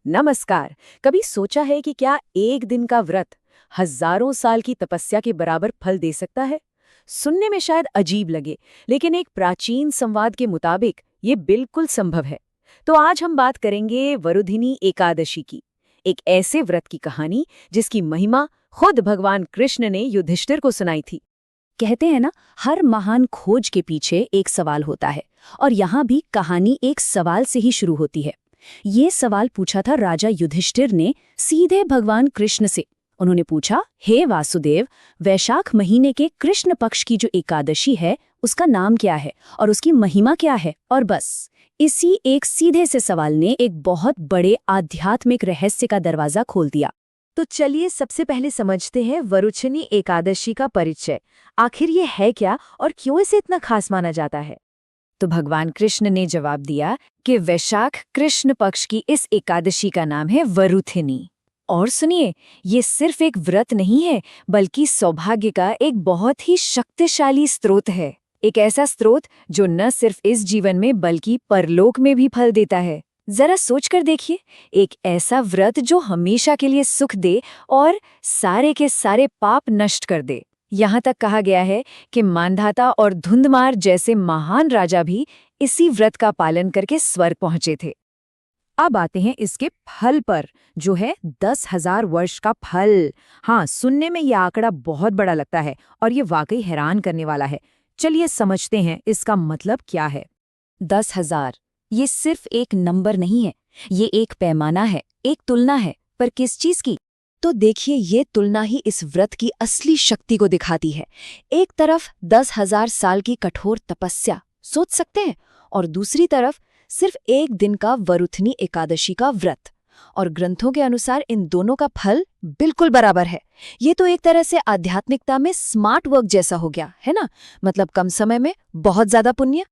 नमस्कार। कभी सोचा है कि क्या एक दिन का व्रत हजारों साल की तपस्या के बराबर फल दे सकता है? सुनने में शायद अजीब लगे, लेकिन एक प्राचीन संवाद के मुताबिक ये बिल्कुल संभव है। तो आज हम बात करेंगे वरुधिनी एकादशी की, एक ऐसे व्रत की कहानी जिसकी महिमा खुद भगवान कृष्ण ने युधिष्ठिर को सुनाई थी। कहते हैं ना, हर महान खोज के पीछे एक सवाल होता है। और यहाँ भी कहानी एक सवाल से ही शुरू होती है। ये सवाल पूछा था राजा युधिष्ठिर ने सीधे भगवान कृष्ण से। उन्होंने पूछा, हे वासुदेव, वैशाख महीने के कृष्ण पक्ष की जो एकादशी है उसका नाम क्या है और उसकी महिमा क्या है? और बस इसी एक सीधे से सवाल ने एक बहुत बड़े आध्यात्मिक रहस्य का दरवाजा खोल दिया। तो चलिए सबसे पहले समझते हैं वरुचिनी एकादशी का परिचय। आखिर ये है क्या और क्यों इसे इतना खास माना जाता है? तो भगवान कृष्ण ने जवाब दिया कि वैशाख कृष्ण पक्ष की इस एकादशी का नाम है वरुथिनी। और सुनिए, ये सिर्फ एक व्रत नहीं है, बल्कि सौभाग्य का एक बहुत ही शक्तिशाली स्रोत है। एक ऐसा स्रोत जो न सिर्फ इस जीवन में बल्कि परलोक में भी फल देता है। जरा सोच कर देखिए, एक ऐसा व्रत जो हमेशा के लिए सुख दे और सारे के सारे पाप नष्ट कर दे। यहाँ तक कहा गया है कि मांधाता और धुंधमार जैसे महान राजा भी इसी व्रत का पालन करके स्वर्ग पहुंचे थे। अब आते हैं इसके फल पर, जो है 10,000 वर्ष का फल। हाँ, सुनने में यह आंकड़ा बहुत बड़ा लगता है और ये वाकई हैरान करने वाला है। चलिए समझते हैं इसका मतलब क्या है। 10,000 ये सिर्फ एक नंबर नहीं है, ये एक पैमाना है, एक तुलना है। पर किस चीज की? तो देखिए, ये तुलना ही इस व्रत की असली शक्ति को दिखाती है। एक तरफ 10,000 साल की कठोर तपस्या, सोच सकते हैं, और दूसरी तरफ सिर्फ एक दिन का वरुथिनी एकादशी का व्रत। और ग्रंथों के अनुसार इन दोनों का फल बिल्कुल बराबर है। ये तो एक तरह से आध्यात्मिकता में स्मार्ट वर्क जैसा हो गया है ना, मतलब कम समय में बहुत ज्यादा पुण्य।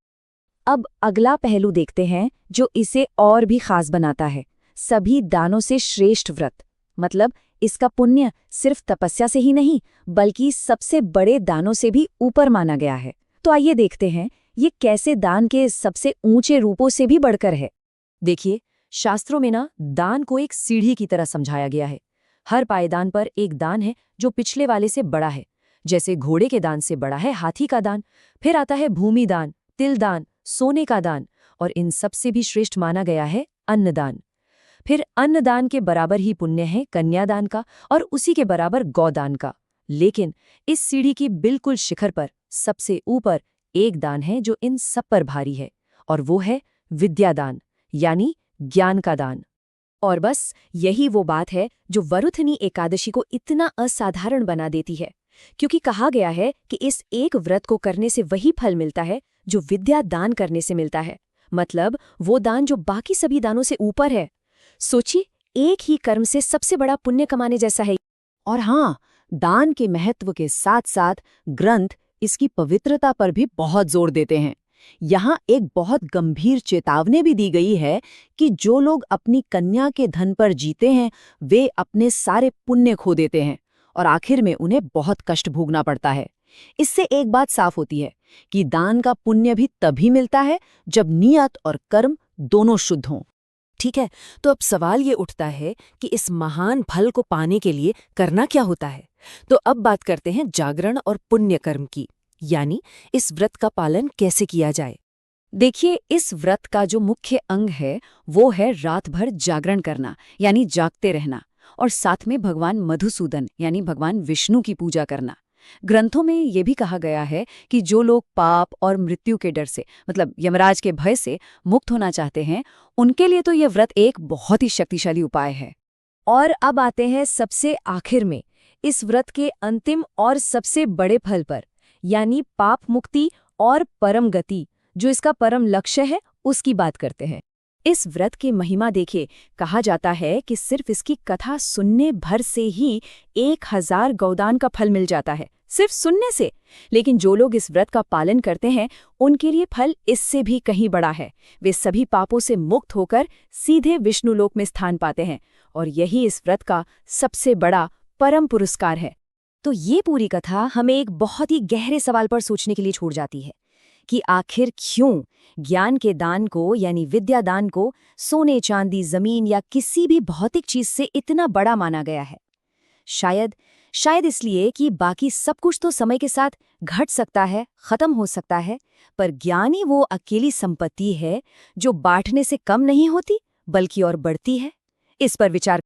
अब अगला पहलू देखते हैं जो इसे और भी खास बनाता है, सभी दानों से श्रेष्ठ व्रत। मतलब इसका पुण्य सिर्फ तपस्या से ही नहीं, बल्कि सबसे बड़े दानों से भी ऊपर माना गया है। तो आइए देखते हैं ये कैसे दान के सबसे ऊंचे रूपों से भी बढ़कर है। देखिए, शास्त्रों में ना दान को एक सीढ़ी की तरह समझाया गया है। हर पायदान पर एक दान है जो पिछले वाले से बड़ा है। जैसे घोड़े के दान से बड़ा है हाथी का दान, फिर आता है भूमि दान, तिल दान, सोने का दान, और इन सबसे भी श्रेष्ठ माना गया है अन्नदान। फिर अन्नदान के बराबर ही पुण्य है कन्यादान का, और उसी के बराबर गौदान का। लेकिन इस सीढ़ी की बिल्कुल शिखर पर सबसे ऊपर एक दान है जो इन सब पर भारी है, और वो है विद्यादान, यानी ज्ञान का दान। और बस यही वो बात है जो वरुथिनी एकादशी को इतना असाधारण बना देती है, क्योंकि कहा गया है कि इस एक व्रत को करने से वही फल मिलता है जो विद्या दान करने से मिलता है। मतलब वो दान जो बाकी सभी दानों से ऊपर है। सोचिए, एक ही कर्म से सबसे बड़ा पुण्य कमाने जैसा है। और हाँ, दान के महत्व के साथ साथ ग्रंथ इसकी पवित्रता पर भी बहुत जोर देते हैं। यहाँ एक बहुत गंभीर चेतावनी भी दी गई है कि जो लोग अपनी कन्या के धन पर जीते हैं, वे अपने सारे पुण्य खो देते हैं और आखिर में उन्हें बहुत कष्ट भोगना पड़ता है। इससे एक बात साफ होती है कि दान का पुण्य भी तभी मिलता है जब नियत और कर्म दोनों शुद्ध हों। ठीक है, तो अब सवाल ये उठता है कि इस महान फल को पाने के लिए करना क्या होता है। तो अब बात करते हैं जागरण और पुण्य कर्म की, यानी इस व्रत का पालन कैसे किया जाए। देखिए, इस व्रत का जो मुख्य अंग है वो है रात भर जागरण करना, यानी जागते रहना, और साथ में भगवान मधुसूदन यानी भगवान विष्णु की पूजा करना। ग्रंथों में ये भी कहा गया है कि जो लोग पाप और मृत्यु के डर से, मतलब यमराज के भय से मुक्त होना चाहते हैं, उनके लिए तो यह व्रत एक बहुत ही शक्तिशाली उपाय है। और अब आते हैं सबसे आखिर में इस व्रत के अंतिम और सबसे बड़े फल पर, यानी पाप मुक्ति और परम गति, जो इसका परम लक्ष्य है, उसकी बात करते हैं। इस व्रत की महिमा देखिए, कहा जाता है कि सिर्फ इसकी कथा सुनने भर से ही 1,000 गौदान का फल मिल जाता है, सिर्फ सुनने से। लेकिन जो लोग इस व्रत का पालन करते हैं, उनके लिए फल इससे भी कहीं बड़ा है। वे सभी पापों से मुक्त होकर सीधे विष्णुलोक में स्थान पाते हैं, और यही इस व्रत का सबसे बड़ा परम पुरस्कार है। तो ये पूरी कथा हमें एक बहुत ही गहरे सवाल पर सोचने के लिए छोड़ जाती है कि आखिर क्यों ज्ञान के दान को यानी विद्यादान को सोने चांदी जमीन या किसी भी भौतिक चीज से इतना बड़ा माना गया है। शायद इसलिए कि बाकी सब कुछ तो समय के साथ घट सकता है, खत्म हो सकता है, पर ज्ञान ही वो अकेली संपत्ति है जो बांटने से कम नहीं होती बल्कि और बढ़ती है। इस पर विचार